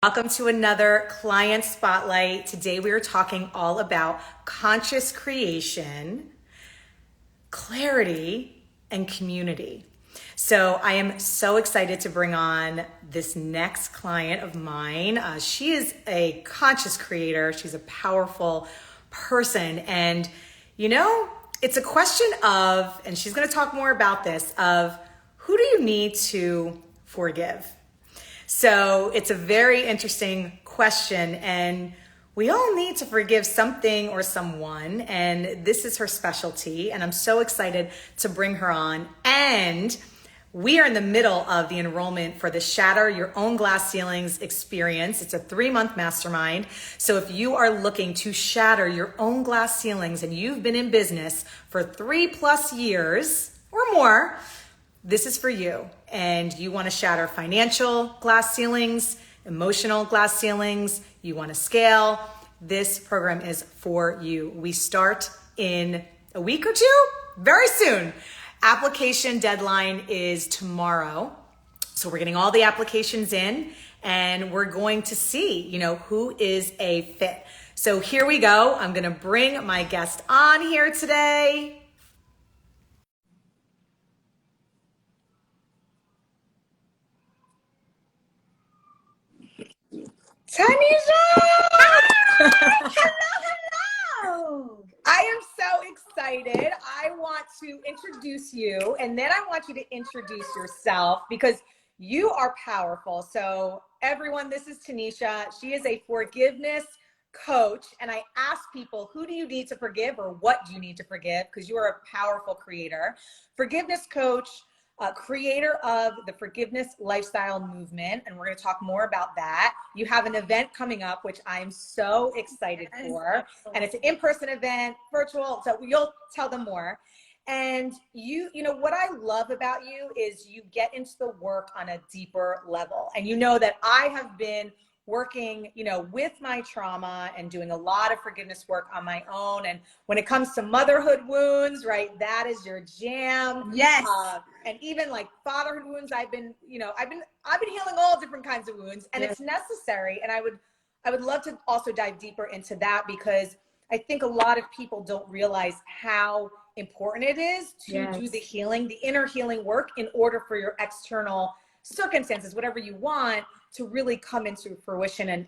Welcome to another client spotlight. Today we are talking all about conscious creation, clarity, and community. So I am so excited to bring on this next client of mine. She is a conscious creator. She's a powerful person. And it's a question of, and she's going to talk more about this, of who do you need to forgive? So it's a very interesting question, and we all need to forgive something or someone, and this is her specialty, and I'm so excited to bring her on. And we are in the middle of the enrollment for the Shatter Your Own Glass Ceilings experience. It's a 3-month mastermind. So if you are looking to shatter your own glass ceilings and you've been in business for 3+ years or more, this is for you. And you want to shatter financial glass ceilings, emotional glass ceilings, you want to scale, this program is for you. We start in a week or two, very soon. Application deadline is tomorrow. So we're getting all the applications in and we're going to see, who is a fit. So here we go. I'm going to bring my guest on here today. Tuniscia! Hello. I am so excited. I want to introduce you, and then I want you to introduce yourself because you are powerful. So everyone, this is Tuniscia. She is a forgiveness coach, and I ask people, who do you need to forgive or what do you need to forgive? Because you are a powerful creator. Forgiveness coach, creator of the Forgiveness Lifestyle Movement, and we're going to talk more about that. You have an event coming up, which I'm so excited for, and it's an in-person event, virtual, so you'll tell them more. And what I love about you is you get into the work on a deeper level, and that I have been working, with my trauma and doing a lot of forgiveness work on my own. And when it comes to motherhood wounds, right, that is your jam. Yes. And even like fatherhood wounds, I've been healing all different kinds of wounds, and it's necessary. And I would love to also dive deeper into that because I think a lot of people don't realize how important it is to do the healing, the inner healing work in order for your external circumstances, whatever you want, to really come into fruition and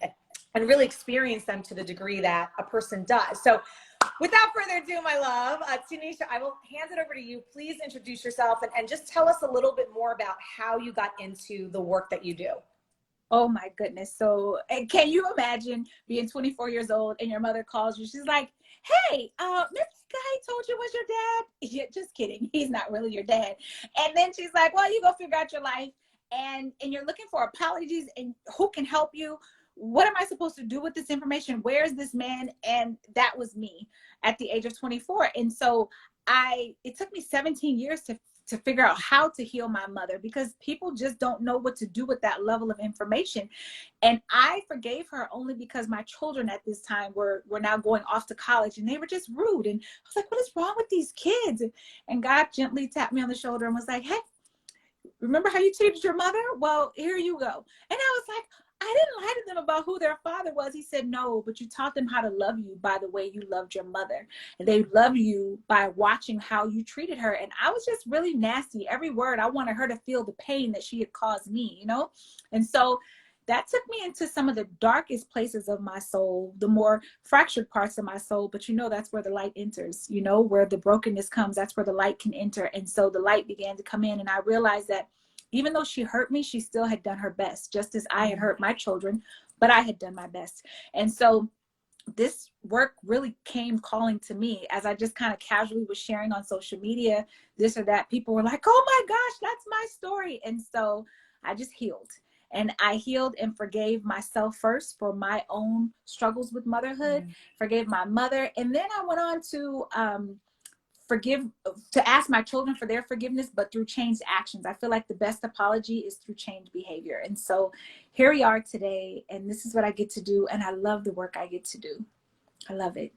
really experience them to the degree that a person does. So without further ado, my love, Tuniscia, I will hand it over to you. Please introduce yourself and just tell us a little bit more about how you got into the work that you do. Oh my goodness. So can you imagine being 24 years old and your mother calls you? She's like, hey, remember this guy told you was your dad? Yeah, just kidding. He's not really your dad. And then she's like, well, you go figure out your life. And you're looking for apologies and who can help you. What am I supposed to do with this information? Where is this man? And that was me at the age of 24. And so it took me 17 years to figure out how to heal my mother because people just don't know what to do with that level of information. And I forgave her only because my children at this time were now going off to college and they were just rude. And I was like, what is wrong with these kids? And God gently tapped me on the shoulder and was like, hey, remember how you treated your mother? Well, here you go. And I was like, I didn't lie to them about who their father was. He said, no, but you taught them how to love you by the way you loved your mother. And they love you by watching how you treated her. And I was just really nasty. Every word, I wanted her to feel the pain that she had caused me, And so that took me into some of the darkest places of my soul, the more fractured parts of my soul. But that's where the light enters, where the brokenness comes, that's where the light can enter. And so the light began to come in. And I realized that even though she hurt me, she still had done her best, just as I had hurt my children, but I had done my best. And so this work really came calling to me as I just kind of casually was sharing on social media, this or that. People were like, oh my gosh, that's my story. And so I just healed. And I healed and forgave myself first for my own struggles with motherhood, forgave my mother. And then I went on to ask my children for their forgiveness, but through changed actions. I feel like the best apology is through changed behavior. And so here we are today, and this is what I get to do. And I love the work I get to do. I love it.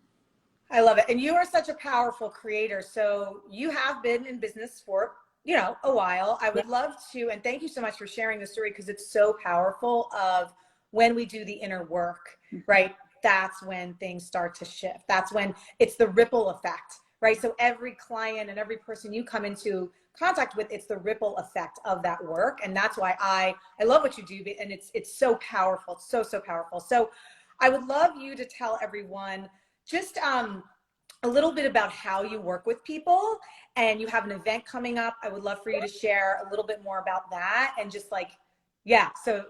I love it. And you are such a powerful creator. So you have been in business for a while. I would love to, and thank you so much for sharing the story because it's so powerful of when we do the inner work, right, that's when things start to shift. That's when it's the ripple effect, right? So every client and every person you come into contact with, it's the ripple effect of that work. And that's why I love what you do. And it's so powerful. It's so powerful. So I would love you to tell everyone just a little bit about how you work with people, and you have an event coming up. I would love for you to share a little bit more about that, and just like, yeah. So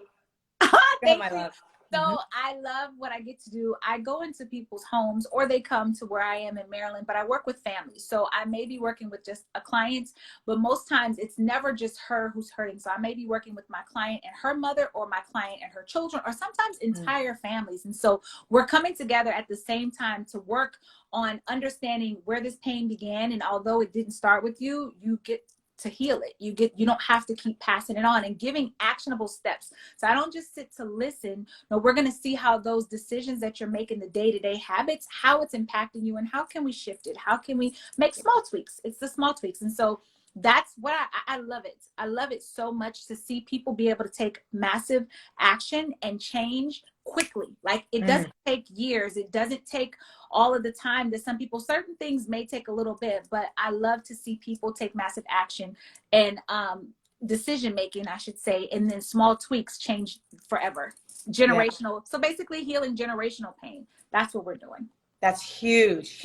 Thank my you. love. So I love what I get to do. I go into people's homes, or they come to where I am in Maryland, but I work with families. So I may be working with just a client, but most times it's never just her who's hurting. So I may be working with my client and her mother, or my client and her children, or sometimes entire families. And so we're coming together at the same time to work on understanding where this pain began. And although it didn't start with you, you get to heal it. You don't have to keep passing it on, and giving actionable steps. So I don't just sit to listen. No, we're going to see how those decisions that you're making, the day-to-day habits, how it's impacting you, and how can we shift it? How can we make small tweaks? It's the small tweaks. And so that's what I love it. I love it so much to see people be able to take massive action and change quickly. Like, it doesn't take years. It doesn't take all of the time that some people, certain things may take a little bit, but I love to see people take massive action and decision making, I should say, and then small tweaks change forever. Generational. Yeah. So basically healing generational pain. That's what we're doing. That's huge.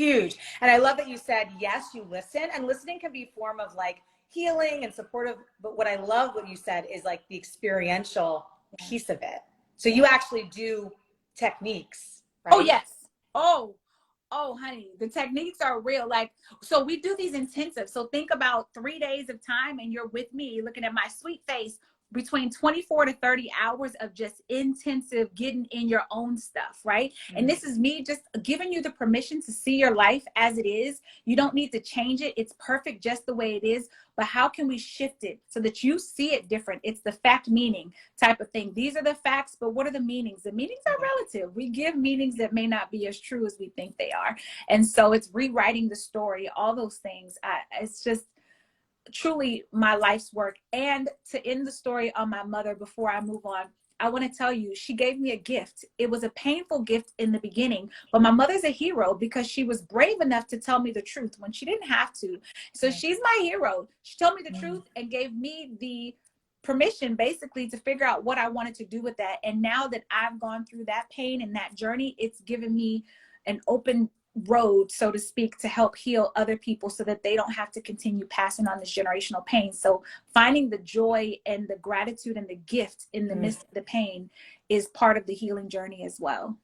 And I love that you said, yes, you listen, and listening can be a form of like healing and supportive. But what I love what you said is like the experiential piece of it. So you actually do techniques, right? Oh, yes. Oh, honey, the techniques are real. Like, so we do these intensive. So think about 3 days of time, and you're with me looking at my sweet face, between 24 to 30 hours of just intensive getting in your own stuff, right? And this is me just giving you the permission to see your life as it is. You don't need to change it. It's perfect just the way it is. But how can we shift it so that you see it different? It's the fact meaning type of thing. These are the facts, but what are the meanings? The meanings are relative. We give meanings that may not be as true as we think they are. And so it's rewriting the story, all those things. It's just truly my life's work. And to end the story on my mother before I move on, I want to tell you, she gave me a gift. It was a painful gift in the beginning, but my mother's a hero because she was brave enough to tell me the truth when she didn't have to. So she's my hero. She told me the truth and gave me the permission basically to figure out what I wanted to do with that. And now that I've gone through that pain and that journey, it's given me an open road, so to speak, to help heal other people so that they don't have to continue passing on this generational pain. So finding the joy and the gratitude and the gift in the midst of the pain is part of the healing journey as well.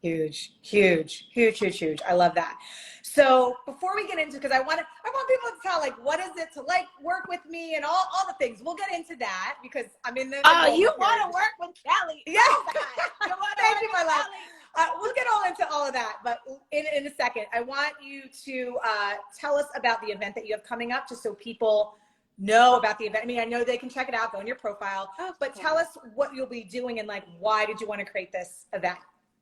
Huge. I love that. So before we get into, because I want people to tell, like, what is it to like work with me and all the things. We'll get into that because I'm in the you want to work with Kelly. Yeah. Thank you, my love. We'll get all into all of that, but in a second, I want you to tell us about the event that you have coming up, just so people know about the event. I mean, I know they can check it out, go on your profile, but tell us what you'll be doing and like, why did you want to create this event?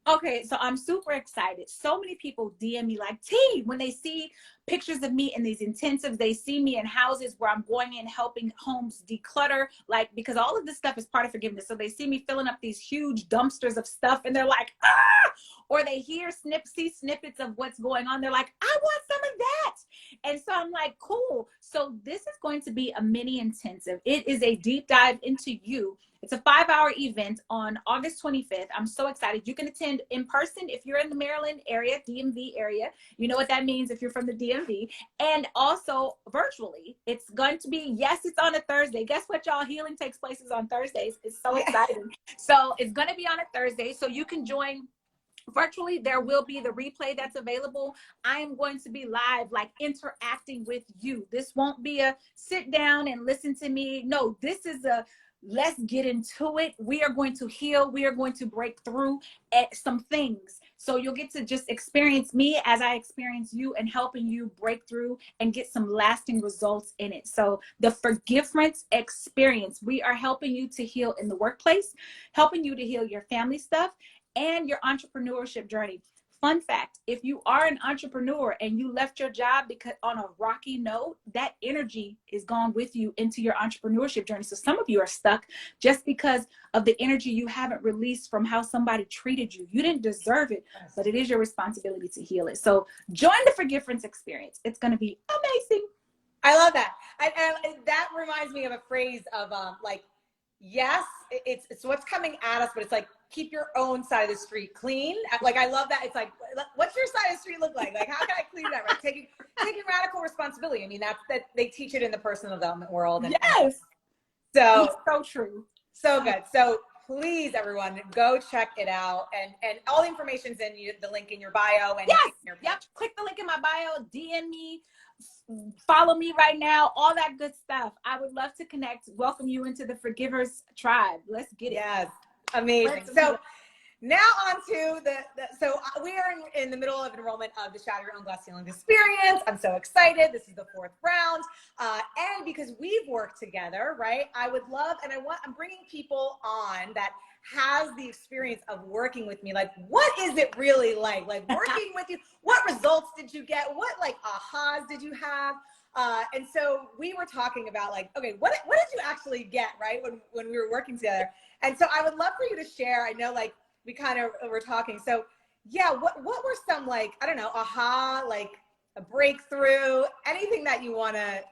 Okay, so I'm super excited. So many people DM me like, T, when they see pictures of me in these intensives, they see me in houses where I'm going in helping homes declutter, like, because all of this stuff is part of forgiveness. So they see me filling up these huge dumpsters of stuff and they're like, ah, or they see snippets of what's going on. They're like, I want some of that. And so I'm like, cool. So this is going to be a mini intensive. It is a deep dive into you. It's a 5-hour event on August 25th. I'm so excited. You can attend in person if you're in the Maryland area, DMV area. You know what that means if you're from the DMV. And also virtually. It's going to be, yes, it's on a Thursday. Guess what, y'all? Healing takes places on Thursdays. It's so exciting. So it's going to be on a Thursday. So you can join virtually. There will be the replay that's available. I am going to be live, like interacting with you. This won't be a sit down and listen to me. No, this is a let's get into it. We are going to heal. We are going to break through at some things. So you'll get to just experience me as I experience you and helping you break through and get some lasting results in it. So the forgiveness experience, we are helping you to heal in the workplace, helping you to heal your family stuff and your entrepreneurship journey. fun fact, if you are an entrepreneur and you left your job because on a rocky note, that energy is gone with you into your entrepreneurship journey. So some of you are stuck just because of the energy you haven't released from how somebody treated you. You didn't deserve it, but it is your responsibility to heal it. So join the Forgiveness Experience. It's going to be amazing. I love that. That reminds me of a phrase of like, yes, it's what's coming at us, but it's like, keep your own side of the street clean. Like, I love that. It's like, what's your side of the street look like? Like, how can I clean that? Right? Taking radical responsibility. I mean, that they teach it in the personal development world. And, yes. So it's so true. So good. So please, everyone, go check it out. And all the information's in the link in your bio. And yes. Yep. Click the link in my bio, DM me, follow me right now, all that good stuff. I would love to connect, welcome you into the Forgivers tribe. Let's get it. Yes. Amazing. So now on to so we are in the middle of enrollment of the Shatter Your Own Glass Ceiling Experience. I'm so excited. This is the 4th round. And because we've worked together, right? I would love, and I'm bringing people on that has the experience of working with me. Like, what is it really like working with you? What results did you get? What like ahas did you have? And so we were talking about like, okay, what did you actually get, right? When we were working together. And so I would love for you to share. I know like we kind of were talking. So yeah, what were some like, I don't know, aha, like a breakthrough, anything that you want to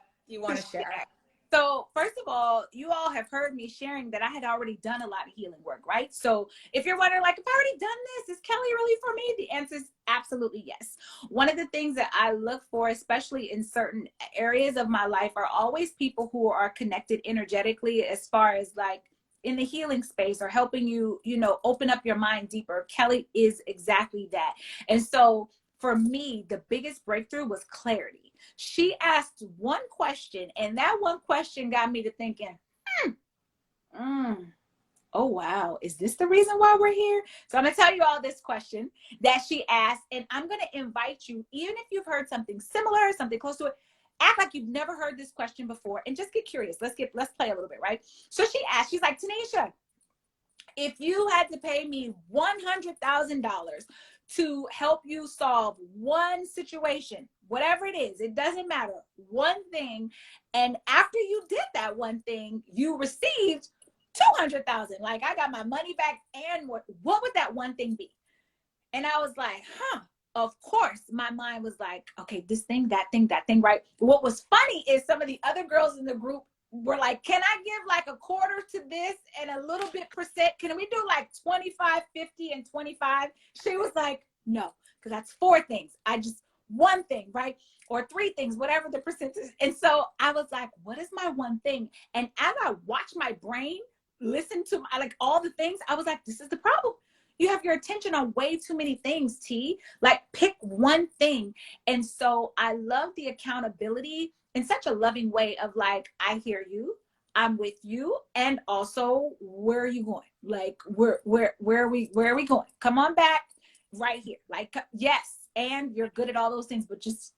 share? So first of all, you all have heard me sharing that I had already done a lot of healing work, right? So if you're wondering like, if I already done this, is Kelly really for me? The answer is absolutely yes. One of the things that I look for, especially in certain areas of my life, are always people who are connected energetically as far as like in the healing space or helping you, open up your mind deeper. Kelly is exactly that. And so for me, the biggest breakthrough was clarity. She asked one question, and that one question got me to thinking, oh, wow, is this the reason why we're here? So I'm going to tell you all this question that she asked, and I'm going to invite you, even if you've heard something similar, something close to it, act like you've never heard this question before and just get curious. Let's play a little bit, right? So she asked, she's like, Tuniscia, if you had to pay me $100,000 to help you solve one situation, whatever it is, it doesn't matter, one thing, and after you did that one thing, you received 200,000, like I got my money back, and what would that one thing be? And I was like, of course, my mind was like, okay, this thing, that thing, right? What was funny is some of the other girls in the group were like, can I give like a quarter to this and a little bit percent? Can we do like 25, 50, and 25? She was like, no, because that's 4 things. One thing, right? Or 3 things, whatever the percentage. And so I was like, what is my one thing? And as I watched my brain listen to like all the things, I was like, this is the problem. You have your attention on way too many things, T. Like, pick one thing. And so I love the accountability in such a loving way of like, I hear you, I'm with you, and also, where are you going? Like, where are we going? Come on back, right here. Like, yes, and you're good at all those things, but just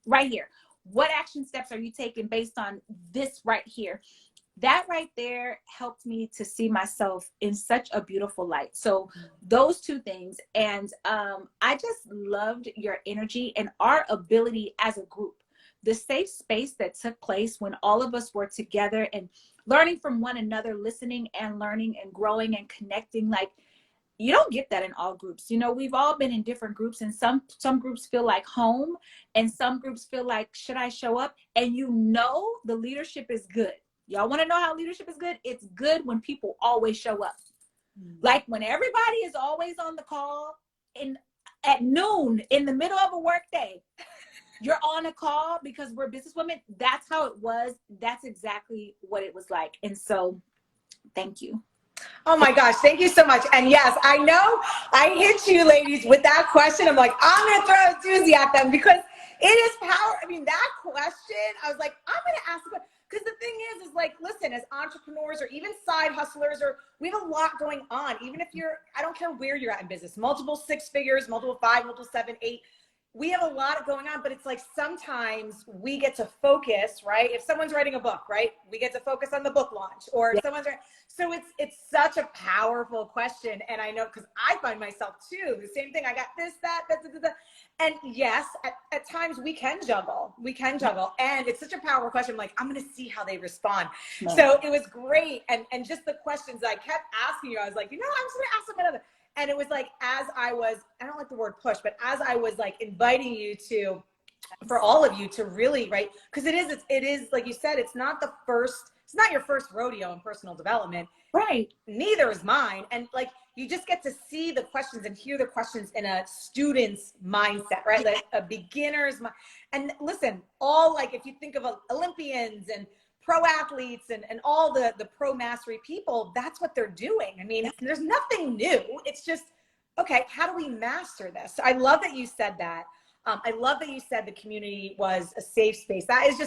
right here. What action steps are you taking based on this right here? That right there helped me to see myself in such a beautiful light. So those 2 things. And I just loved your energy and our ability as a group. The safe space that took place when all of us were together and learning from one another, listening and learning and growing and connecting. Like, you don't get that in all groups. We've all been in different groups, and some groups feel like home, and some groups feel like, should I show up? And the leadership is good. Y'all want to know how leadership is good? It's good when people always show up. Like when everybody is always on the call at noon in the middle of a work day, you're on a call because we're businesswomen. That's how it was. That's exactly what it was like. And so thank you. Oh my gosh, thank you so much. And yes, I know I hit you ladies with that question. I'm like, I'm going to throw a doozy at them because it is power. I mean, that question, I was like, I'm going to ask the question. Because the thing is like, listen, as entrepreneurs or even side hustlers, or we have a lot going on. Even if I don't care where you're at in business, multiple 6 figures, multiple 5, multiple 7, 8, we have a lot going on, but it's like sometimes we get to focus, right? If someone's writing a book, right, we get to focus on the book launch, or if someone's writing. So it's such a powerful question. And I know, because I find myself too, the same thing. I got this, that. And yes, at times we can juggle. And it's such a powerful question. I'm like, I'm going to see how they respond. No. So it was great. And just the questions I kept asking you, I was like, I'm just going to ask them another. And it was like, as I was, I don't like the word push, but as I was like inviting you to, for all of you to really, right? Because it is, like you said, it's not your first rodeo in personal development. Right. Neither is mine. And like, you just get to see the questions and hear the questions in a student's mindset, right? Like a beginner's mind. And listen, all, like, if you think of Olympians and pro athletes and all the pro mastery people, that's what they're doing. I mean, there's nothing new. It's just, okay, how do we master this? So I love that you said that. I love that you said the community was a safe space. Thank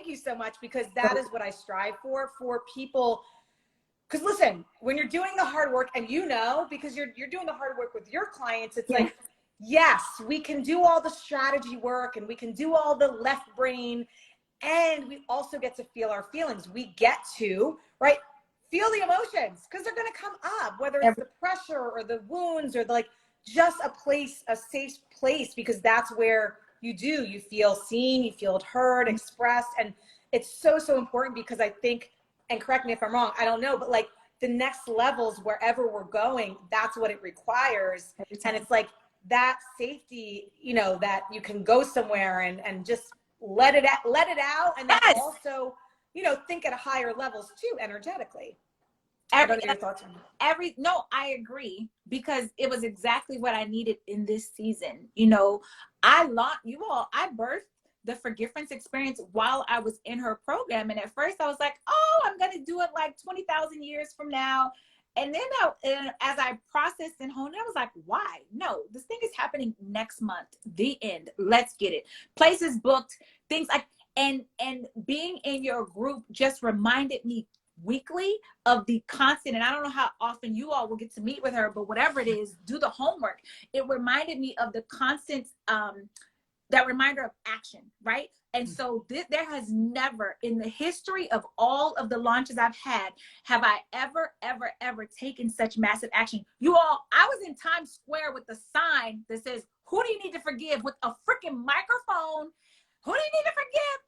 you so much, because that is what I strive for people. Because listen, when you're doing the hard work, and because you're doing the hard work with your clients, it's like, yes, we can do all the strategy work and we can do all the left brain, and we also get to feel our feelings. We get to, right, feel the emotions, because they're going to come up, whether it's the pressure or the wounds or just a safe place, because that's where you feel seen, you feel heard, expressed. And it's so, so important, because I think, and correct me if I'm wrong, I don't know, but like the next levels, wherever we're going, that's what it requires. And it's like that safety, that you can go somewhere and just let it out. And then also, think at a higher levels too, energetically. I don't know your thoughts on that. No, I agree, because it was exactly what I needed in this season. I birthed the Forgiveness Experience while I was in her program. And at first I was like, oh, I'm going to do it like 20,000 years from now. And then as I processed and honed it, I was like, why? No, this thing is happening next month. The end. Let's get it. Places booked, things like, and being in your group just reminded me weekly of the constant, and I don't know how often you all will get to meet with her, but whatever it is, do the homework. It reminded me of the constant, that reminder of action, right? And so there has never, in the history of all of the launches I've had, have I ever taken such massive action. You all, I was in Times Square with a sign that says, who do you need to forgive, with a freaking microphone? Who do you need to forgive?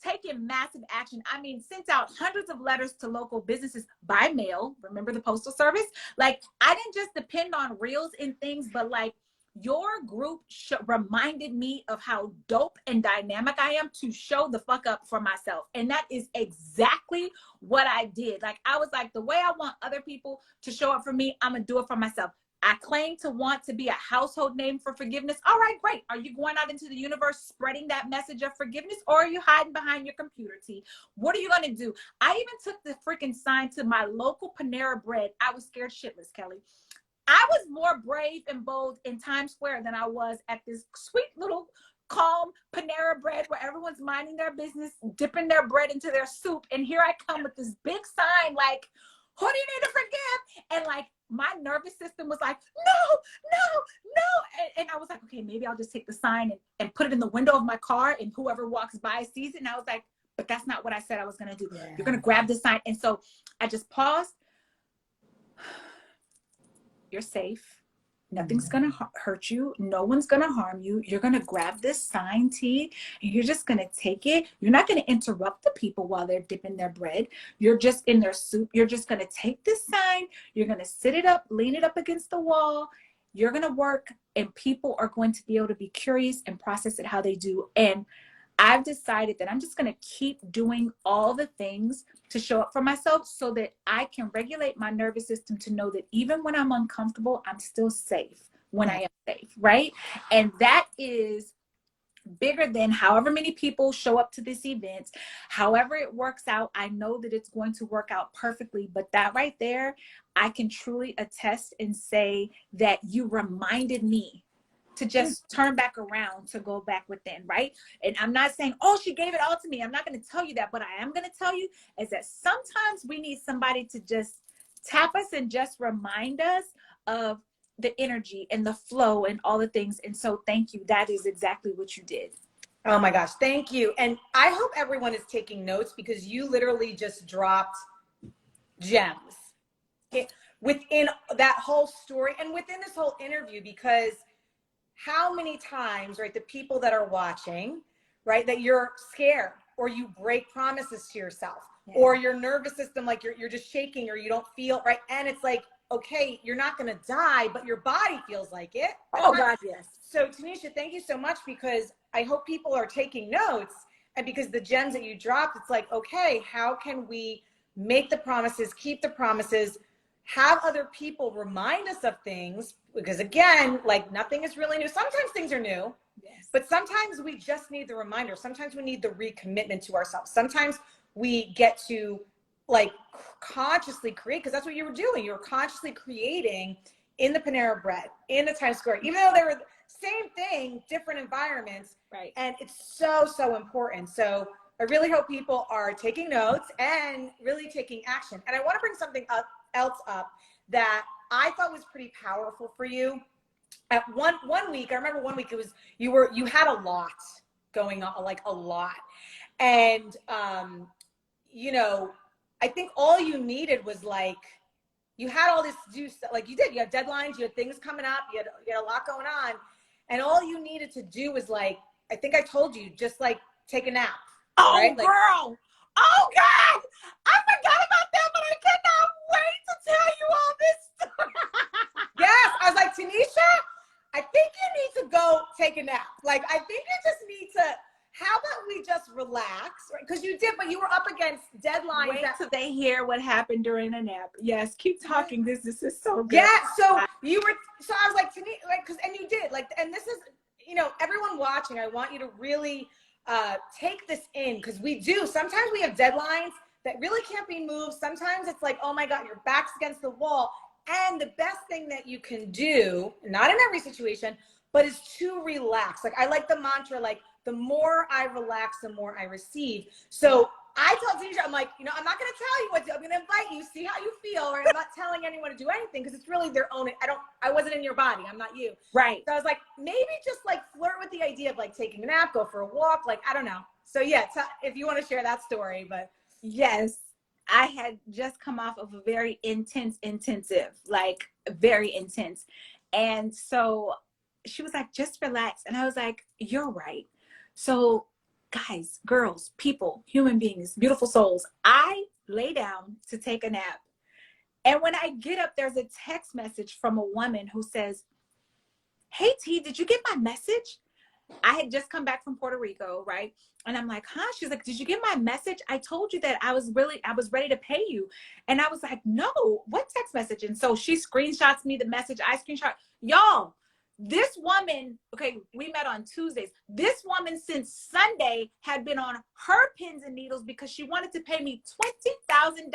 Taking massive action. I mean, sent out hundreds of letters to local businesses by mail. Remember the Postal Service? Like, I didn't just depend on reels and things, but like, your group reminded me of how dope and dynamic I am to show the fuck up for myself. And that is exactly what I did. Like, I was like, the way I want other people to show up for me, I'm gonna do it for myself. I claim to want to be a household name for forgiveness. All right, great. Are you going out into the universe spreading that message of forgiveness, or are you hiding behind your computer, T? What are you going to do? I even took the freaking sign to my local Panera Bread. I was scared shitless, Kelly. I was more brave and bold in Times Square than I was at this sweet little calm Panera Bread where everyone's minding their business, dipping their bread into their soup. And here I come with this big sign like, who do you need to forgive? And like, my nervous system was like, no. And I was like, okay, maybe I'll just take the sign and put it in the window of my car, and whoever walks by sees it. And I was like, but that's not what I said I was going to do. Yeah. You're going to grab the sign. And so I just paused. You're safe. Nothing's going to hurt you. No one's going to harm you. You're going to grab this sign, T, and you're just going to take it. You're not going to interrupt the people while they're dipping their bread. You're just in their soup. You're just going to take this sign. You're going to sit it up, lean it up against the wall. You're going to work, and people are going to be able to be curious and process it how they do. And I've decided that I'm just going to keep doing all the things to show up for myself so that I can regulate my nervous system to know that even when I'm uncomfortable, I'm still safe when I am safe, right? And that is bigger than however many people show up to this event. However it works out, I know that it's going to work out perfectly. But that right there, I can truly attest and say that you reminded me to just turn back around, to go back within, right? And I'm not saying, oh, she gave it all to me. I'm not going to tell you that. But I am going to tell you is that sometimes we need somebody to just tap us and just remind us of the energy and the flow and all the things. And so thank you. That is exactly what you did. Oh my gosh, thank you. And I hope everyone is taking notes because you literally just dropped gems within that whole story and within this whole interview, because how many times, right, the people that are watching, right, that you're scared or you break promises to yourself, or your nervous system, like you're just shaking or you don't feel right. And it's like, okay, you're not going to die, but your body feels like it. Oh God, yes. So Tuniscia, thank you so much, because I hope people are taking notes, and because the gems that you dropped, it's like, okay, how can we make the promises, keep the promises, have other people remind us of things, because again, like nothing is really new. Sometimes things are new, yes, but sometimes we just need the reminder. Sometimes we need the recommitment to ourselves. Sometimes we get to like consciously create, because that's what you were doing. You were consciously creating in the Panera Bread, in the Times Square, even though they were the same thing, different environments. Right. And it's so, so important. So I really hope people are taking notes and really taking action. And I want to bring something else up that I thought was pretty powerful for you. At one week, I remember one week it was you had a lot going on, like a lot. And you know, I think all you needed was like, you had all this to do, like you did, you had deadlines, you had things coming up, you had a lot going on. And all you needed to do was like, I think I told you, just like take a nap. Oh, right? Like, girl. Oh God. I forgot about that, but I cannot wait to tell you all this story. Yes. I was like, Tanisha, I think you need to go take a nap. Like, I think you just need to, how about we just relax, right? Because you did, but you were up against deadlines. Wait till they hear what happened during a nap. Yes, keep talking. This is so good. Yeah, so you were, so I was like, Tanisha, like, because, and you did, like, and this is, you know, everyone watching, I want you to really take this in, because we do, sometimes we have deadlines that really can't be moved. Sometimes it's like, oh my God, your back's against the wall. And the best thing that you can do, not in every situation, but is to relax. Like, I like the mantra, like, the more I relax, the more I receive. So I told Tanisha, I'm like, you know, I'm not going to tell you what to do. I'm going to invite you, see how you feel. Or I'm not telling anyone to do anything, because it's really their own. I wasn't in your body. I'm not you. Right. So I was like, maybe just like flirt with the idea of like taking a nap, go for a walk. Like, I don't know. So yeah, if you want to share that story, but. Yes. I had just come off of a very intensive, like very intense. And so she was like, just relax. And I was like, you're right. So guys, girls, people, human beings, beautiful souls, I lay down to take a nap. And when I get up, there's a text message from a woman who says, hey T, did you get my message? I had just come back from Puerto Rico, right? And I'm like, huh? She's like, did you get my message? I told you that I was ready to pay you. And I was like, no, what text message? And so she screenshots me the message. I screenshot. Y'all, this woman, okay, we met on Tuesdays. This woman since Sunday had been on her pins and needles because she wanted to pay me $20,000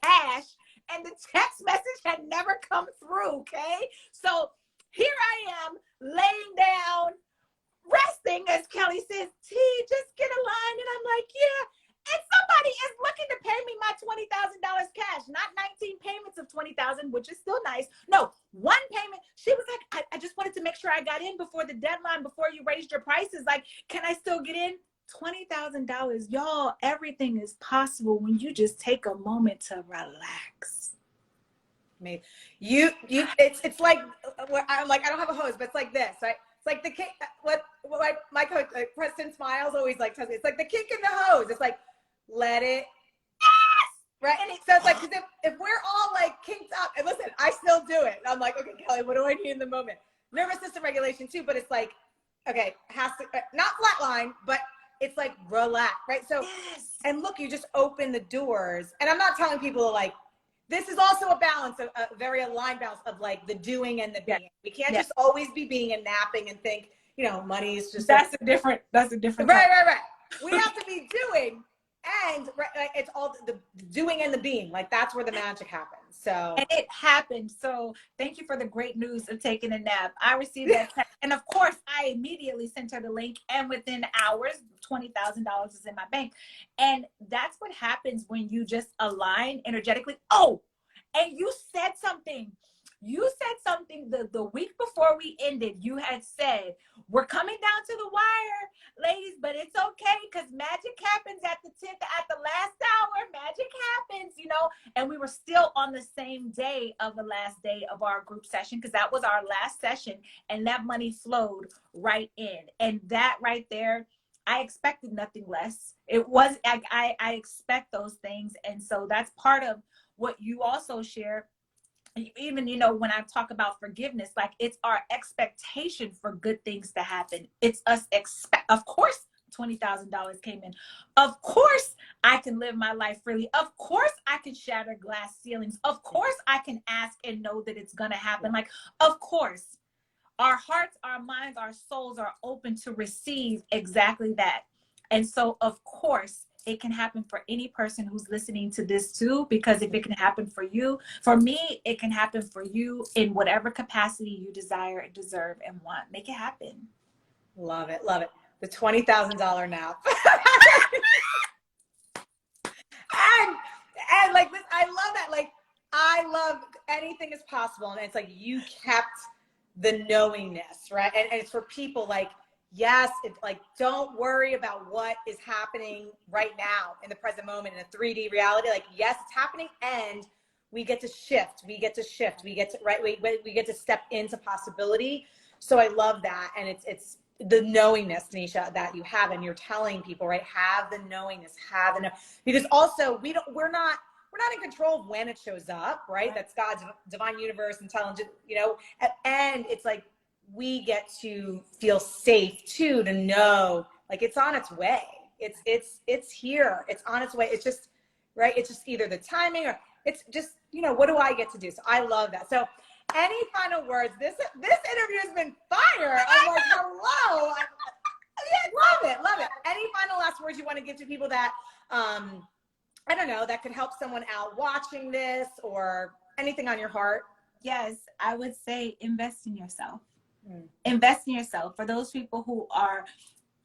cash. And the text message had never come through, okay? So here I am laying down, resting, as Kelly says, T, just get a line. And I'm like, yeah. And somebody is looking to pay me my $20,000 cash, not 19 payments of $20,000, which is still nice. No, one payment. She was like, I just wanted to make sure I got in before the deadline, before you raised your prices. Like, can I still get in? $20,000. Y'all, everything is possible when you just take a moment to relax. Maybe it's like, I'm like, I don't have a hose, but it's like this, right? It's like the kick, what my coach, like Preston Smiles always like tells me, it's like the kick in the hose. It's like, let it, yes, right? And so it's like, because if we're all like kinked up, and listen, I still do it. I'm like, okay, Kelly, what do I need in the moment? Nervous system regulation too, but it's like, okay, has to, not flatline, but it's like relax, right? So, yes. And look, you just open the doors, and I'm not telling people to like, this is also a balance, a very aligned balance of like the doing and the being. Yeah. We can't just always be being and napping and think, you know, money is just that's a different right. We have to be doing, and right, it's all the doing and the being. Like, that's where the magic happens. So, and it happened. So thank you for the great news of taking a nap. I received that text, and of course I immediately sent her the link, and within hours $20,000 is in my bank. And that's what happens when you just align energetically. Oh, and you said something. You said something the week before we ended. You had said, we're coming down to the wire, ladies, but it's okay because magic happens at the 10th, at the last hour. Magic happens, you know, and we were still on the same day of the last day of our group session because that was our last session, and that money flowed right in. And that right there, I expected nothing less. It was, I expect those things. And so that's part of what you also share. Even, you know, when I talk about forgiveness, like it's our expectation for good things to happen. It's us of course, $20,000 came in. Of course, I can live my life freely. Of course, I can shatter glass ceilings. Of course, I can ask and know that it's going to happen. Like, of course, our hearts, our minds, our souls are open to receive exactly that. And so, of course, it can happen for any person who's listening to this too, because if it can happen for you, for me, it can happen for you in whatever capacity you desire, deserve, and want. Make it happen. Love it. Love it. The $20,000 nap. and like this, I love that. Like, I love anything is possible. And it's like, you kept the knowingness, right? And it's for people like, yes, it's like, don't worry about what is happening right now in the present moment in a 3D reality. Like, yes, it's happening, and we get to shift. We get to shift. We get to, right? We get to step into possibility. So I love that. And it's the knowingness, Tuniscia, that you have, and you're telling people, right? Have the knowingness, because also we're not in control of when it shows up, right? That's God's divine universe, intelligence, you know, and it's like, we get to feel safe too, to know like it's on its way. It's here. It's on its way. It's just, right. It's just either the timing or it's just, you know, what do I get to do? So I love that. So any final words? This interview has been fire. I'm like, hello. Love it. Love it. Any final last words you want to give to people that, I don't know, that could help someone out watching this, or anything on your heart? Yes, I would say invest in yourself. Invest in yourself. For those people who are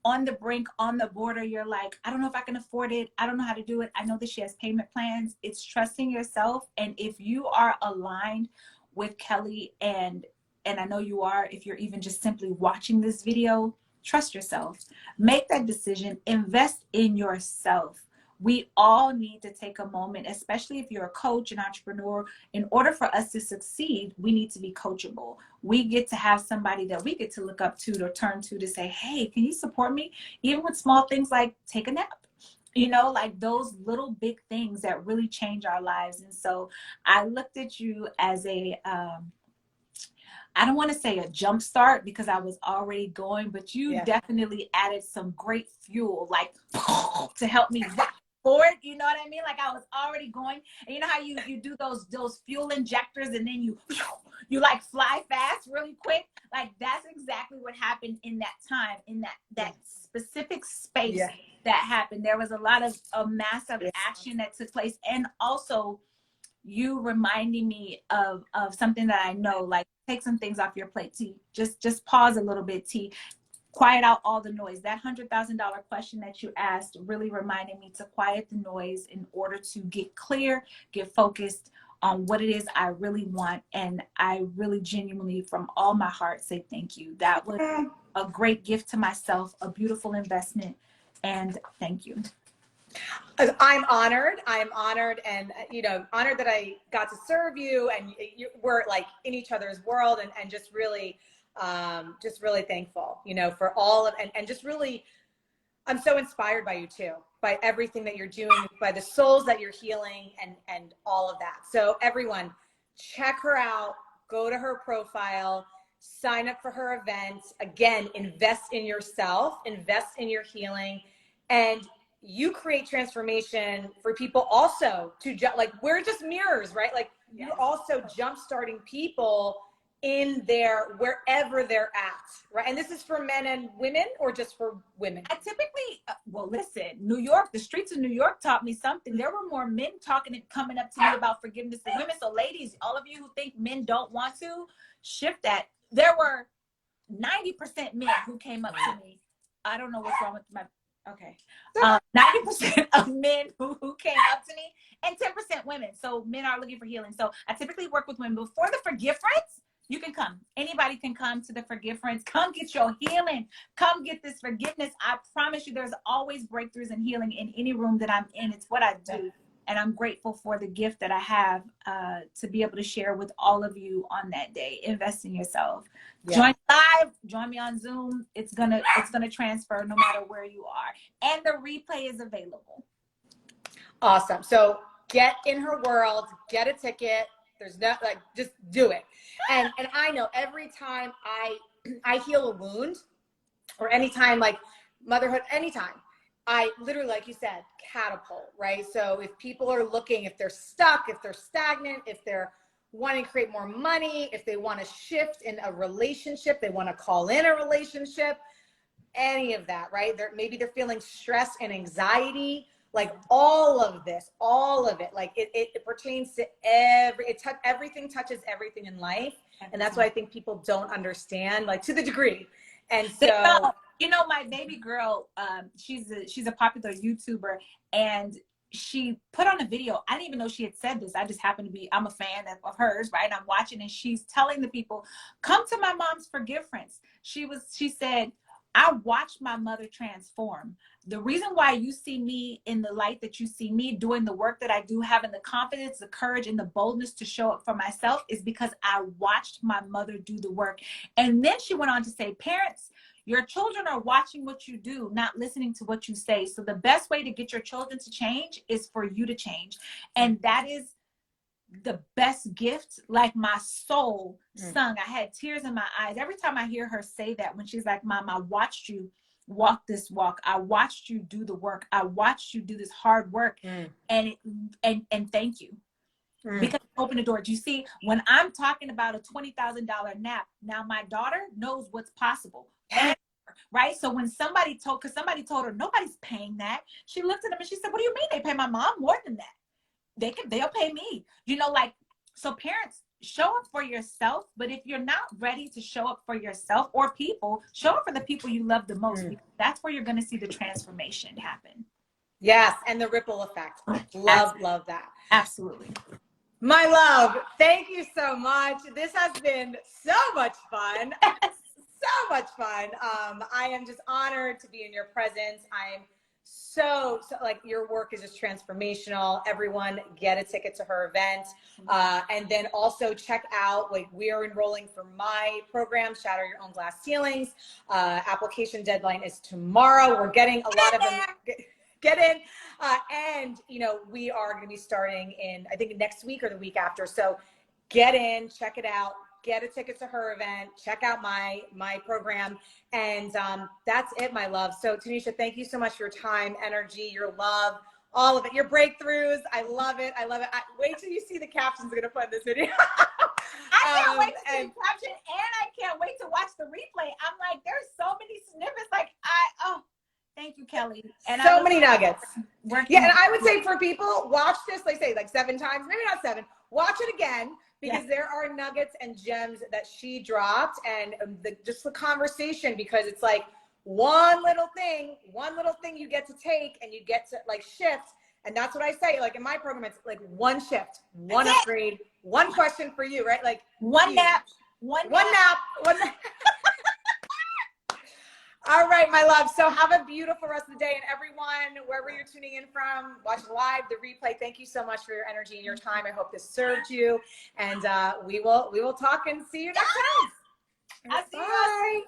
on the brink, on the border, you're like, I don't know if I can afford it. I don't know how to do it. I know that she has payment plans. It's trusting yourself. And if you are aligned with Kelly, and I know you are, if you're even just simply watching this video, trust yourself. Make that decision. Invest in yourself. We all need to take a moment, especially if you're a coach, an entrepreneur. In order for us to succeed, we need to be coachable. We get to have somebody that we get to look up to or turn to say, hey, can you support me? Even with small things like take a nap, you know, like those little big things that really change our lives. And so I looked at you as a, I don't want to say a jump start because I was already going, but you definitely added some great fuel, like to help me forward, you know what I mean? Like I was already going, and you know how you do those fuel injectors, and then you like fly fast really quick. Like that's exactly what happened in that time, in that specific space that happened. There was a lot of massive action that took place, and also you reminding me of something that I know, like take some things off your plate, T. Just pause a little bit, T. Quiet out all the noise. That $100,000 question that you asked really reminded me to quiet the noise in order to get clear, get focused on what it is I really want. And I really genuinely, from all my heart, say thank you. That was a great gift to myself, a beautiful investment, and thank you. I'm honored. I'm honored, and you know, honored that I got to serve you, and we're like in each other's world, and just really thankful, you know, for all of, and just really, I'm so inspired by you too, by everything that you're doing, by the souls that you're healing, and all of that. So everyone, check her out, go to her profile, sign up for her events. Again, invest in yourself, invest in your healing, and you create transformation for people also to like, we're just mirrors, right? Like you're also jump-starting people in their, wherever they're at, right? And this is for men and women, or just for women? I typically, well, listen, New York, the streets of New York taught me something. There were more men talking and coming up to me about forgiveness than women. So ladies, all of you who think men don't want to, shift that. There were 90% men who came up to me. I don't know what's wrong with my Okay. 90% of men who came up to me, and 10% women. So men are looking for healing. So I typically work with women. Before the forgiveness, you can come. Anybody can come to the forgiveness. Come get your healing. Come get this forgiveness. I promise you, there's always breakthroughs and healing in any room that I'm in. It's what I do. And I'm grateful for the gift that I have to be able to share with all of you on that day. Invest in yourself. Yeah. Join live. Join me on Zoom. It's gonna transfer no matter where you are. And the replay is available. Awesome. So get in her world. Get a ticket. There's no, like, just do it. And I know every time I heal a wound, or anytime, like motherhood, anytime, I literally, like you said, catapult, right? So if people are looking, if they're stuck, if they're stagnant, if they're wanting to create more money, if they want to shift in a relationship, they want to call in a relationship, any of that, right? Maybe they're feeling stress and anxiety, like all of this, all of it, like it pertains to everything touches everything in life. And that's why I think people don't understand, like, to the degree. And so, you know, my baby girl, she's a popular YouTuber, and she put on a video. I didn't even know she had said this. I just happened to be, I'm a fan of hers, right? I'm watching, and she's telling the people, come to my mom's forgiveness. She said, I watched my mother transform. The reason why you see me in the light that you see me doing the work that I do, having the confidence, the courage, and the boldness to show up for myself, is because I watched my mother do the work. And then she went on to say, parents, your children are watching what you do, not listening to what you say. So the best way to get your children to change is for you to change. And that is the best gift. Like, my soul sung. I had tears in my eyes every time I hear her say that, when she's like, Mom, I watched you walk this walk. I watched you do the work. I watched you do this hard work. And thank you. Because open the door. Do you see, when I'm talking about a $20,000 nap, now my daughter knows what's possible. Right? So when somebody told her nobody's paying that, she looked at them and she said, what do you mean they pay my mom more than that? They'll pay me. You know, like, so parents, show up for yourself. But if you're not ready to show up for yourself or people, show up for the people you love the most. Because that's where you're going to see the transformation happen. Yes. And the ripple effect. Love that. Absolutely. My love, thank you so much. This has been so much fun. So much fun. I am just honored to be in your presence. I'm so like, your work is just transformational. Everyone get a ticket to her event. And then also check out, like, we are enrolling for my program, Shatter Your Own Glass Ceilings. Application deadline is tomorrow. We're getting a lot of them. Get in. And, you know, we are going to be starting in, I think, next week or the week after. So get in, check it out, get a ticket to her event, check out my program. And that's it, my love. So Tuniscia, thank you so much for your time, energy, your love, all of it, your breakthroughs. I love it. I love it. Wait till you see the captions I'm going to put in this video. I can't wait to see the caption, and I can't wait to watch the replay. I'm like, there's so many snippets. Like, thank you, Kelly. And so many nuggets. Yeah, and I would say for people, watch this, like, say, like 7 times, maybe not 7. Watch it again, because there are nuggets and gems that she dropped, and just the conversation, because it's like one little thing you get to take, and you get to, like, shift. And that's what I say. Like, in my program, it's like one shift, one upgrade, one question for you, right? Like, one nap. All right, my love. So have a beautiful rest of the day. And everyone, wherever you're tuning in from, watch live, the replay, thank you so much for your energy and your time. I hope this served you. And we will talk and see you next time. I'll see you.